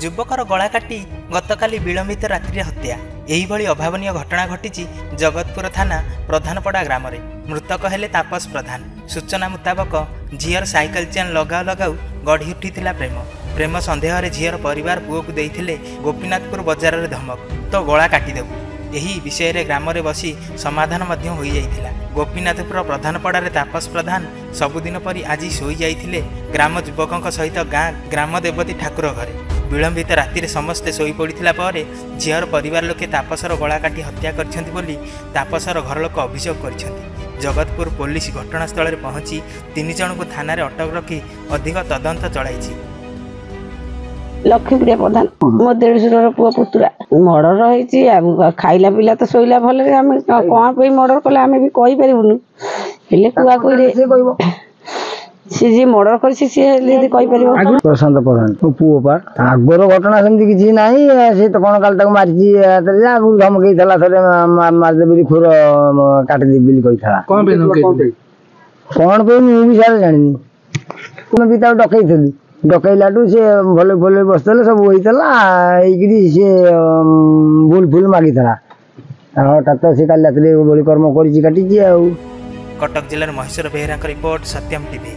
युवकर गला काटी गतकाली विलंबित रात्रि हत्या। एहिभଳି अभावनीय घटना घटी जगतपुर थाना प्रधानपड़ा ग्राम में। मृतक हेले तापस प्रधान। सूचना मुताबक झीर साइकेल चेन लगाऊ लगाऊ गढ़ी उठीथिला प्रेम। प्रेम सन्देह झीर परिवार पुओ को देइथिले गोपीनाथपुर बजार में धमक तो गला काटिदेबू। यही विषय रे ग्राम में बसी समाधान मध्य हो जाइथिला। गोपीनाथपुर प्रधानपड़ा तापस प्रधान सबुदिन परी आज शोई जाइथिले ग्राम युवकों सहित ग्राम देवती ठाकुर घरे। विलंबित राति समस्ते शोई पड़ा पर झीर परिवार लोके तापसर गला काटी हत्या करछंती बोली तापसर घर लोक अभियोग करछंती। जगतपुर पुलिस घटनास्थल में पहुंची 3 जन को थाना अटक रखी अधिक तदंत चलाई। लक्ष्मीप्रिया प्रधान मो देढ़शुर पुआ पुतुरा मर्डर रही खाइला पिला तो शोला भल कौन पे मर्डर कले आम भी कही पारूनु कुआ सी जी मर्डर कर प्रशांत प्रधान पुओ पा आगर घटना सेमती किसी ना सी तो कौन काल मारी आगु धमकई मारिदेवी खुर काटिदेवी कही कौन पे मुझे सारे जानी भी डकई डकैलाटू सी भले भले बसते सब होता सी भूल फुल मागिला हठात सी काली रात कर्म कर। कटक जिलार महेश्वर बेहरा रिपोर्ट सत्यम टीवी।